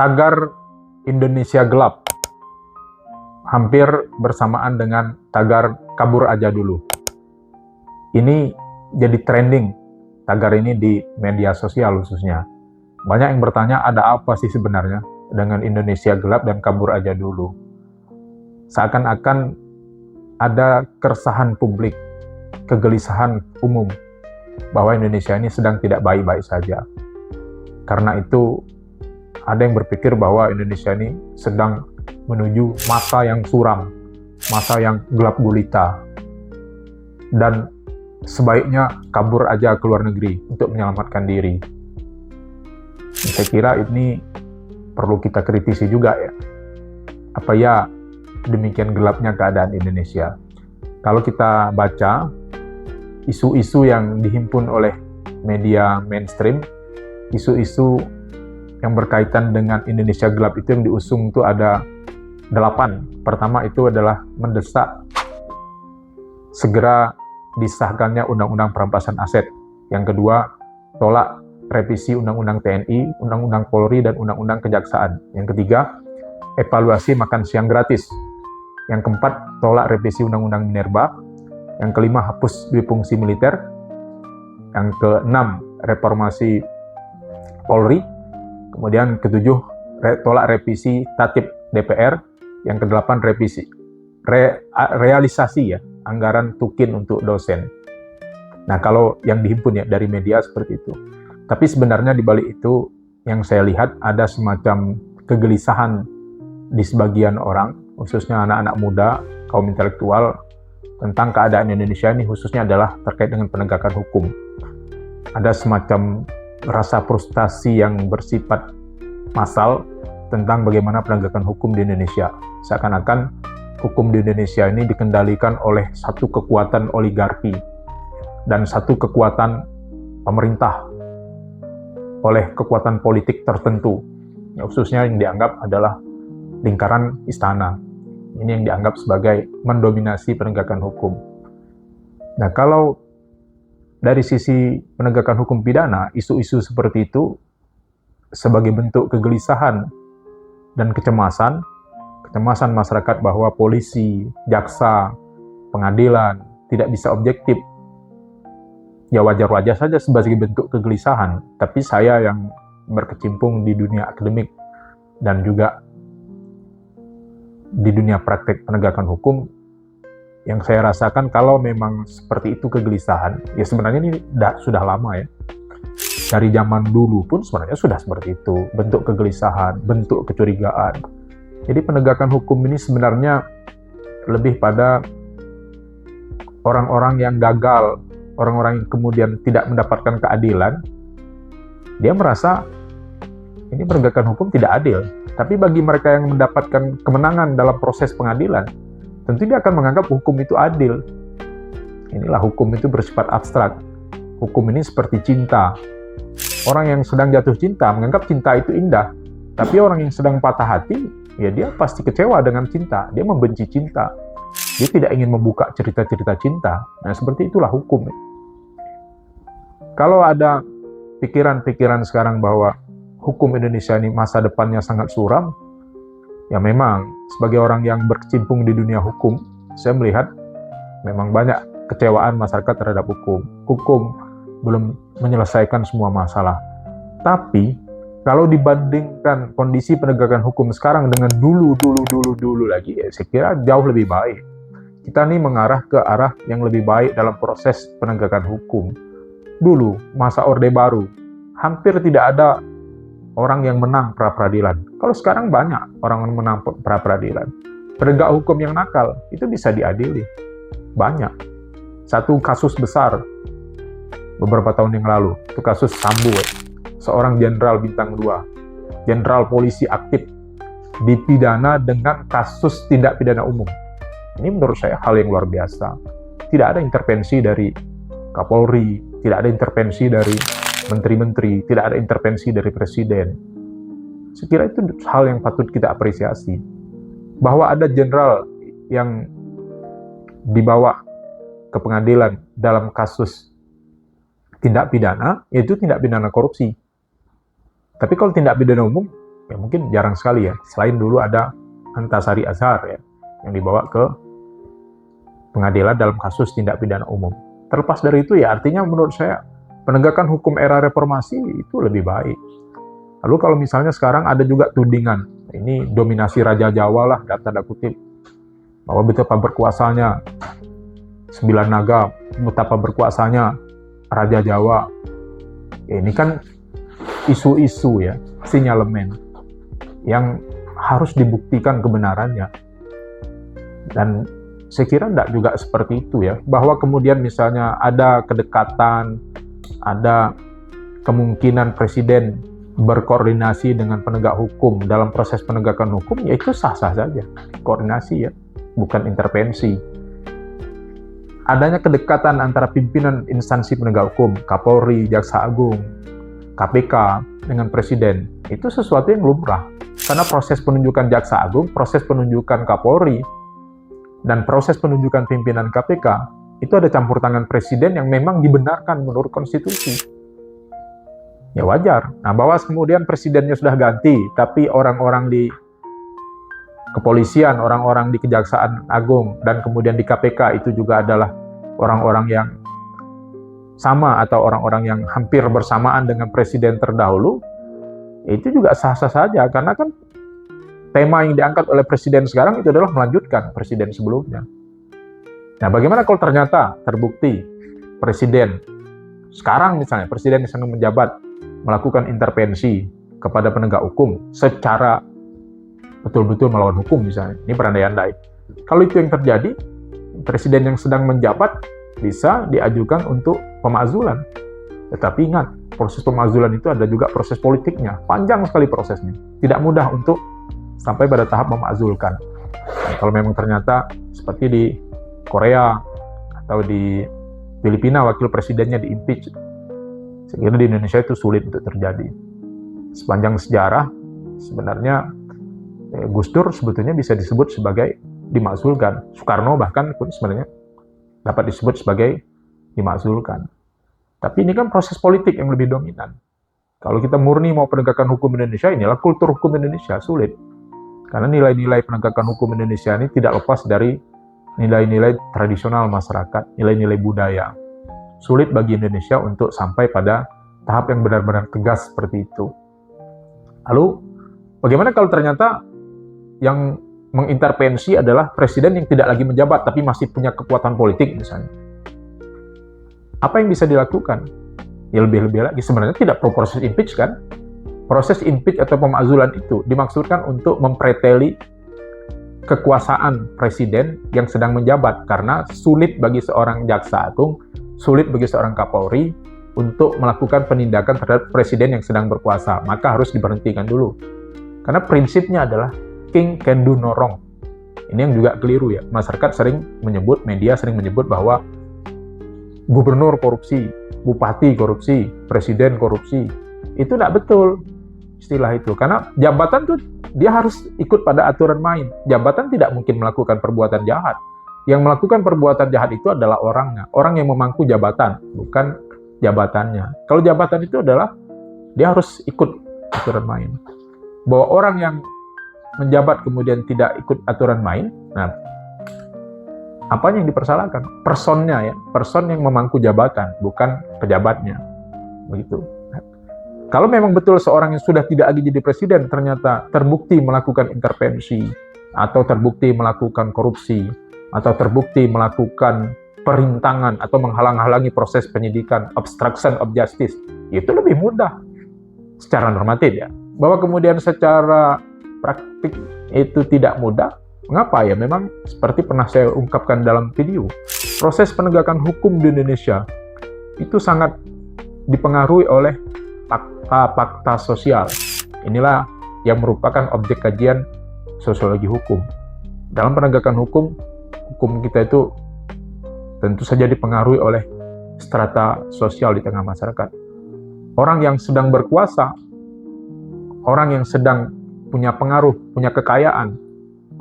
tagar Indonesia gelap hampir bersamaan dengan tagar kabur aja dulu. Ini jadi trending tagar ini di media sosial khususnya. Banyak yang bertanya, ada apa sih sebenarnya dengan Indonesia gelap dan kabur aja dulu? Seakan-akan ada keresahan publik, kegelisahan umum bahwa Indonesia ini sedang tidak baik-baik saja. Karena itu ada yang berpikir bahwa Indonesia ini sedang menuju masa yang suram, masa yang gelap gulita, dan sebaiknya kabur aja ke luar negeri untuk menyelamatkan diri. Saya kira ini perlu kita kritisi juga ya. Apa ya demikian gelapnya keadaan Indonesia? Kalau kita baca isu-isu yang dihimpun oleh media mainstream, isu-isu yang berkaitan dengan Indonesia gelap itu yang diusung itu ada 8. Pertama itu adalah mendesak segera disahkannya Undang-Undang Perampasan Aset. Yang kedua, tolak revisi Undang-Undang TNI, Undang-Undang Polri, dan Undang-Undang Kejaksaan. Yang ketiga, evaluasi makan siang gratis. Yang keempat, tolak revisi Undang-Undang Minerba. Yang kelima, hapus duifungsi militer. Yang keenam, reformasi Polri. Kemudian ketujuh, tolak revisi Tatip DPR. Yang kedelapan, realisasi ya anggaran tukin untuk dosen. Nah, kalau yang dihimpun ya dari media seperti itu. Tapi sebenarnya di balik itu yang saya lihat ada semacam kegelisahan di sebagian orang, khususnya anak-anak muda, kaum intelektual, tentang keadaan Indonesia ini khususnya adalah terkait dengan penegakan hukum. Ada semacam rasa frustasi yang bersifat massal tentang bagaimana penegakan hukum di Indonesia. Seakan-akan hukum di Indonesia ini dikendalikan oleh satu kekuatan oligarki dan satu kekuatan pemerintah, oleh kekuatan politik tertentu, ya, khususnya yang dianggap adalah lingkaran istana. Ini yang dianggap sebagai mendominasi penegakan hukum. Nah, kalau dari sisi penegakan hukum pidana, isu-isu seperti itu sebagai bentuk kegelisahan dan kecemasan masyarakat bahwa polisi, jaksa, pengadilan tidak bisa objektif. Ya wajar-wajar saja sebagai bentuk kegelisahan, tapi saya yang berkecimpung di dunia akademik dan juga di dunia praktek penegakan hukum, yang saya rasakan kalau memang seperti itu kegelisahan, ya sebenarnya ini sudah lama ya. Dari zaman dulu pun sebenarnya sudah seperti itu, bentuk kegelisahan, bentuk kecurigaan. Jadi penegakan hukum ini sebenarnya lebih pada orang-orang yang gagal, orang-orang yang kemudian tidak mendapatkan keadilan. Dia merasa ini penegakan hukum tidak adil. Tapi bagi mereka yang mendapatkan kemenangan dalam proses pengadilan, tentu dia akan menganggap hukum itu adil. Inilah hukum itu bersifat abstrak. Hukum ini seperti cinta. Orang yang sedang jatuh cinta menganggap cinta itu indah. Tapi orang yang sedang patah hati, ya dia pasti kecewa dengan cinta. Dia membenci cinta. Dia tidak ingin membuka cerita-cerita cinta. Nah, seperti itulah hukum. Kalau ada pikiran-pikiran sekarang bahwa hukum Indonesia ini masa depannya sangat suram, ya memang sebagai orang yang berkecimpung di dunia hukum, saya melihat memang banyak kecewaan masyarakat terhadap hukum. Hukum belum menyelesaikan semua masalah. Tapi kalau dibandingkan kondisi penegakan hukum sekarang dengan dulu lagi, ya saya kira jauh lebih baik. Kita nih mengarah ke arah yang lebih baik dalam proses penegakan hukum. Dulu, masa Orde Baru, hampir tidak ada orang yang menang pra-peradilan. Kalau sekarang banyak orang yang menang pra-peradilan. Penegak hukum yang nakal, itu bisa diadili. Banyak. Satu kasus besar, beberapa tahun yang lalu, itu kasus Sambo, seorang jenderal bintang 2, jenderal polisi aktif, dipidana dengan kasus tindak pidana umum. Ini menurut saya hal yang luar biasa. Tidak ada intervensi dari Kapolri, tidak ada intervensi dari menteri-menteri, tidak ada intervensi dari presiden. Saya kira itu hal yang patut kita apresiasi. Bahwa ada jenderal yang dibawa ke pengadilan dalam kasus tindak pidana, yaitu tindak pidana korupsi. Tapi kalau tindak pidana umum, ya mungkin jarang sekali ya. Selain dulu ada Antasari Azhar ya, yang dibawa ke pengadilan dalam kasus tindak pidana umum. Terlepas dari itu ya, artinya menurut saya penegakan hukum era reformasi itu lebih baik. Lalu kalau misalnya sekarang ada juga tudingan, ini dominasi Raja Jawa lah, tanda kutip, bahwa betapa berkuasanya 9 naga, betapa berkuasanya Raja Jawa. Ya, ini kan isu-isu ya, sinyalemen yang harus dibuktikan kebenarannya. Dan saya kira tidak juga seperti itu ya, bahwa kemudian misalnya ada kedekatan, ada kemungkinan presiden berkoordinasi dengan penegak hukum dalam proses penegakan hukum, ya itu sah-sah saja, koordinasi ya, bukan intervensi. Adanya kedekatan antara pimpinan instansi penegak hukum, Kapolri, Jaksa Agung, KPK dengan presiden, itu sesuatu yang lumrah. Karena proses penunjukan Jaksa Agung, proses penunjukan Kapolri, dan proses penunjukan pimpinan KPK, itu ada campur tangan presiden yang memang dibenarkan menurut konstitusi. Ya wajar. Nah, bahwa kemudian presidennya sudah ganti, tapi orang-orang di kepolisian, orang-orang di Kejaksaan Agung, dan kemudian di KPK itu juga adalah orang-orang yang sama atau orang-orang yang hampir bersamaan dengan presiden terdahulu, itu juga sah-sah saja, karena kan tema yang diangkat oleh presiden sekarang itu adalah melanjutkan presiden sebelumnya. Nah, bagaimana kalau ternyata terbukti presiden sekarang misalnya, presiden yang sedang menjabat melakukan intervensi kepada penegak hukum secara betul-betul melawan hukum misalnya, ini berandai-andai. Kalau itu yang terjadi, presiden yang sedang menjabat bisa diajukan untuk pemakzulan. Tetapi ingat, proses pemakzulan itu ada juga proses politiknya, panjang sekali prosesnya, tidak mudah untuk sampai pada tahap memakzulkan. Nah, kalau memang ternyata seperti di Korea atau di Filipina wakil presidennya diimpeach, saya kira di Indonesia itu sulit untuk terjadi. Sepanjang sejarah sebenarnya Gus Dur sebetulnya bisa disebut sebagai dimakzulkan. Soekarno bahkan pun sebenarnya dapat disebut sebagai dimakzulkan. Tapi ini kan proses politik yang lebih dominan. Kalau kita murni mau penegakan hukum Indonesia, inilah kultur hukum Indonesia, sulit. Karena nilai-nilai penegakan hukum Indonesia ini tidak lepas dari nilai-nilai tradisional masyarakat, nilai-nilai budaya. Sulit bagi Indonesia untuk sampai pada tahap yang benar-benar tegas seperti itu. Lalu, bagaimana kalau ternyata yang mengintervensi adalah presiden yang tidak lagi menjabat, tapi masih punya kekuatan politik misalnya? Apa yang bisa dilakukan? Ya lebih-lebih lagi, sebenarnya tidak perlu proses impeach kan? Proses impeach atau pemakzulan itu dimaksudkan untuk mempreteli kekuasaan presiden yang sedang menjabat, karena sulit bagi seorang jaksa agung, sulit bagi seorang Kapolri untuk melakukan penindakan terhadap presiden yang sedang berkuasa, maka harus diberhentikan dulu. Karena prinsipnya adalah king can do no wrong. Ini yang juga keliru ya. Masyarakat sering menyebut, media sering menyebut bahwa gubernur korupsi, bupati korupsi, presiden korupsi. Itu tidak betul istilah itu, karena jabatan tuh dia harus ikut pada aturan main. Jabatan tidak mungkin melakukan perbuatan jahat. Yang melakukan perbuatan jahat itu adalah orangnya, orang yang memangku jabatan, bukan jabatannya. Kalau jabatan itu adalah dia harus ikut aturan main. Bahwa orang yang menjabat kemudian tidak ikut aturan main, nah apa yang dipersalahkan? Personnya ya, person yang memangku jabatan, bukan pejabatnya. Begitu. Kalau memang betul seorang yang sudah tidak lagi jadi presiden ternyata terbukti melakukan intervensi, atau terbukti melakukan korupsi, atau terbukti melakukan perintangan atau menghalang-halangi proses penyidikan, obstruction of justice, itu lebih mudah secara normatif ya. Bahwa kemudian secara praktik itu tidak mudah, mengapa ya? Memang seperti pernah saya ungkapkan dalam video, proses penegakan hukum di Indonesia itu sangat dipengaruhi oleh fakta-fakta sosial. Inilah yang merupakan objek kajian sosiologi hukum. Dalam penegakan hukum, hukum kita itu tentu saja dipengaruhi oleh strata sosial di tengah masyarakat. Orang yang sedang berkuasa, orang yang sedang punya pengaruh, punya kekayaan,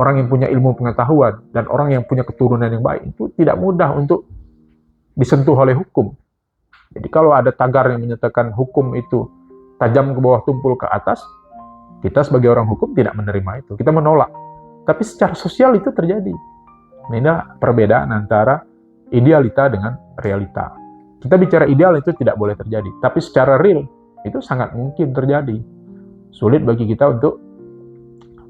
orang yang punya ilmu pengetahuan, dan orang yang punya keturunan yang baik, itu tidak mudah untuk disentuh oleh hukum. Jadi kalau ada tagar yang menyatakan hukum itu tajam ke bawah tumpul ke atas, Kita sebagai orang hukum tidak menerima itu, kita menolak. Tapi secara sosial itu terjadi. Ini perbedaan antara idealita dengan realita. Kita bicara ideal itu tidak boleh terjadi, tapi secara real itu sangat mungkin terjadi. Sulit bagi kita untuk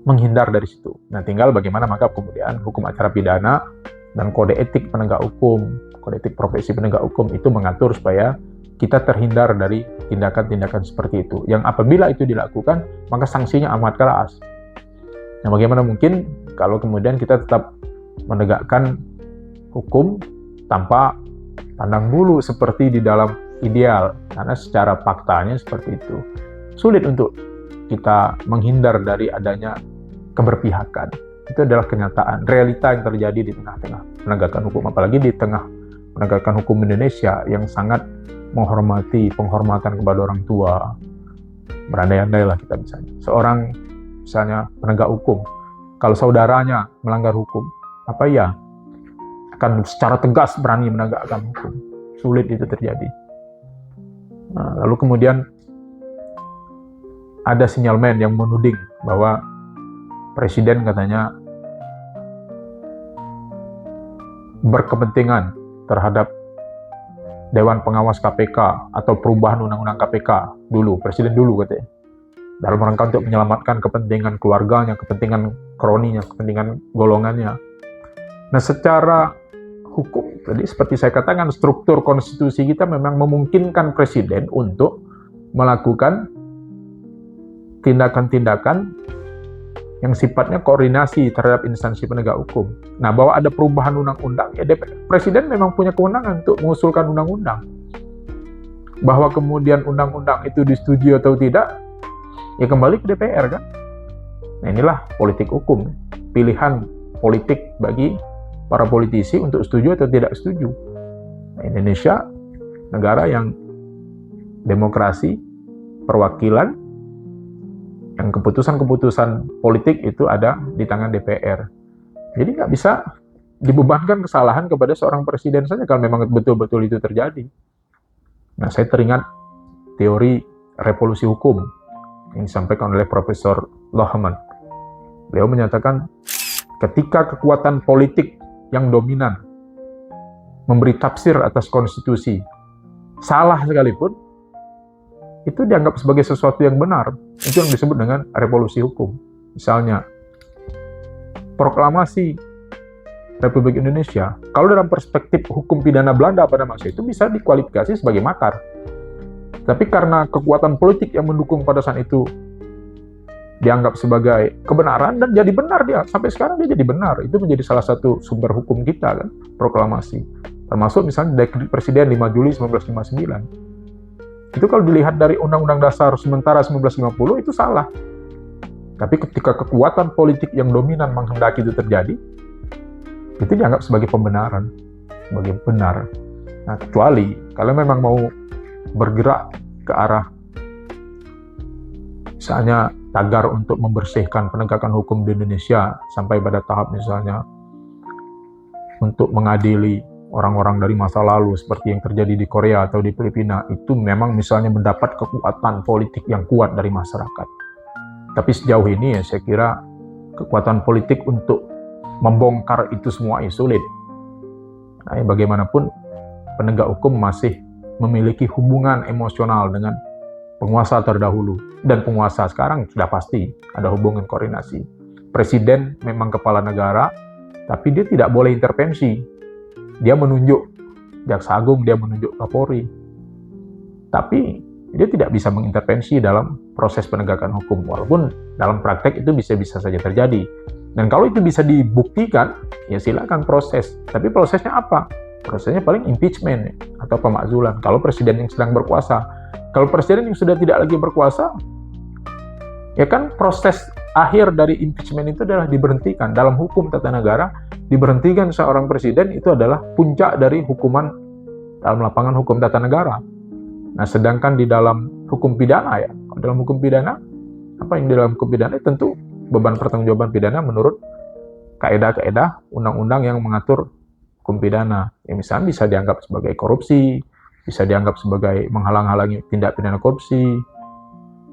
menghindar dari situ. Nah, tinggal bagaimana maka kemudian hukum acara pidana dan kode etik penegak hukum, kode etik profesi penegak hukum itu mengatur supaya kita terhindar dari tindakan-tindakan seperti itu. Yang apabila itu dilakukan, maka sanksinya amat keras. Nah, bagaimana mungkin kalau kemudian kita tetap menegakkan hukum tanpa pandang bulu seperti di dalam ideal, karena secara faktanya seperti itu. Sulit untuk kita menghindar dari adanya keberpihakan. Itu adalah kenyataan, realita yang terjadi di tengah-tengah penegakan hukum, apalagi di tengah penegakan hukum Indonesia yang sangat menghormati penghormatan kepada orang tua. Berandai-andai lah kita misalnya. Seorang misalnya penegak hukum, kalau saudaranya melanggar hukum, apa ya akan secara tegas berani menegakkan hukum. Sulit itu terjadi. Nah, lalu kemudian ada sinyalmen yang menuding bahwa presiden katanya berkepentingan terhadap Dewan Pengawas KPK atau perubahan undang-undang KPK dulu, presiden dulu katanya. Dalam rangka untuk menyelamatkan kepentingan keluarganya, kepentingan kroninya, kepentingan golongannya. Nah, secara hukum, tadi seperti saya katakan, struktur konstitusi kita memang memungkinkan presiden untuk melakukan tindakan-tindakan yang sifatnya koordinasi terhadap instansi penegak hukum. Nah, bahwa ada perubahan undang-undang, ya presiden memang punya kewenangan untuk mengusulkan undang-undang. Bahwa kemudian undang-undang itu disetujui atau tidak, ya kembali ke DPR kan. Nah, inilah politik hukum, pilihan politik bagi para politisi untuk setuju atau tidak setuju. Nah, Indonesia negara yang demokrasi, perwakilan, yang keputusan-keputusan politik itu ada di tangan DPR. Jadi nggak bisa dibebankan kesalahan kepada seorang presiden saja kalau memang betul-betul itu terjadi. Nah, saya teringat teori revolusi hukum yang disampaikan oleh Profesor Lohman. Beliau menyatakan ketika kekuatan politik yang dominan memberi tafsir atas konstitusi salah sekalipun, itu dianggap sebagai sesuatu yang benar. Itu yang disebut dengan revolusi hukum. Misalnya, proklamasi Republik Indonesia, kalau dalam perspektif hukum pidana Belanda pada masa itu bisa dikualifikasi sebagai makar. Tapi karena kekuatan politik yang mendukung pada saat itu dianggap sebagai kebenaran dan jadi benar dia. Sampai sekarang dia jadi benar. Itu menjadi salah satu sumber hukum kita kan, proklamasi. Termasuk misalnya dekret Presiden 5 Juli 1959. Itu kalau dilihat dari Undang-Undang Dasar sementara 1950 itu salah. Tapi ketika kekuatan politik yang dominan menghendaki itu terjadi, itu dianggap sebagai pembenaran, sebagai benar. Nah, kecuali kalau memang mau bergerak ke arah misalnya tagar untuk membersihkan penegakan hukum di Indonesia sampai pada tahap misalnya untuk mengadili orang-orang dari masa lalu seperti yang terjadi di Korea atau di Filipina, itu memang misalnya mendapat kekuatan politik yang kuat dari masyarakat. Tapi sejauh ini ya saya kira kekuatan politik untuk membongkar itu semua sulit. Nah, bagaimanapun penegak hukum masih memiliki hubungan emosional dengan penguasa terdahulu, dan penguasa sekarang sudah pasti ada hubungan koordinasi. Presiden memang kepala negara, tapi dia tidak boleh intervensi. Dia menunjuk Jaksa Agung, dia menunjuk Kapolri. Tapi dia tidak bisa mengintervensi dalam proses penegakan hukum, walaupun dalam praktek itu bisa-bisa saja terjadi. Dan kalau itu bisa dibuktikan, ya silakan proses. Tapi prosesnya apa? Prosesnya paling impeachment atau pemakzulan kalau presiden yang sedang berkuasa. Kalau presiden yang sudah tidak lagi berkuasa, ya kan proses akhir dari impeachment itu adalah diberhentikan. Dalam hukum tata negara, diberhentikan seorang presiden itu adalah puncak dari hukuman dalam lapangan hukum tata negara. Nah, sedangkan di dalam hukum pidana ya, dalam hukum pidana, apa yang di dalam hukum pidana tentu beban pertanggungjawaban pidana menurut kaedah-kaedah undang-undang yang mengatur hukum pidana. Ya, misalnya bisa dianggap sebagai korupsi, bisa dianggap sebagai menghalang-halangi tindak pidana korupsi,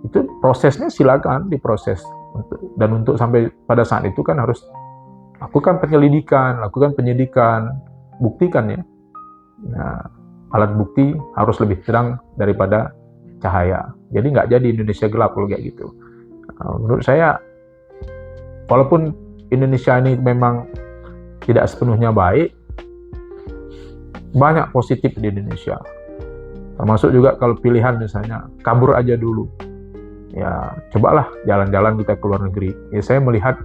Itu prosesnya silakan diproses. Dan untuk sampai pada saat itu kan harus lakukan penyelidikan, lakukan penyidikan, buktikan ya. Nah, alat bukti harus lebih terang daripada cahaya. Jadi nggak jadi Indonesia gelap kalau kayak gitu. Menurut saya, walaupun Indonesia ini memang tidak sepenuhnya baik, banyak positif di Indonesia. Termasuk juga kalau pilihan misalnya kabur aja dulu. Ya, cobalah jalan-jalan kita ke luar negeri. Ya, saya melihat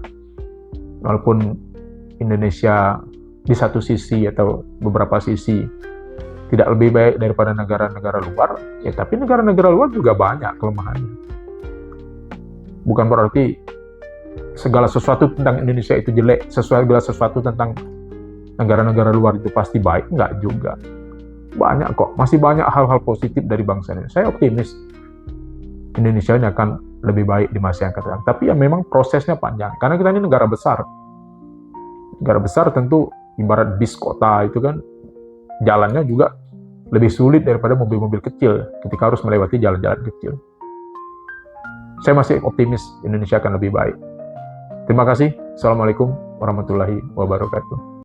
walaupun Indonesia di satu sisi atau beberapa sisi tidak lebih baik daripada negara-negara luar, ya tapi negara-negara luar juga banyak kelemahannya. Bukan berarti segala sesuatu tentang Indonesia itu jelek, segala sesuatu tentang negara-negara luar itu pasti baik, enggak juga. Banyak kok, masih banyak hal-hal positif dari bangsa ini. Saya optimis Indonesia ini akan lebih baik di masa yang akan datang. Tapi ya memang prosesnya panjang, karena kita ini negara besar. Negara besar tentu ibarat bis kota itu kan, jalannya juga lebih sulit daripada mobil-mobil kecil ketika harus melewati jalan-jalan kecil. Saya masih optimis Indonesia akan lebih baik. Terima kasih. Assalamualaikum warahmatullahi wabarakatuh.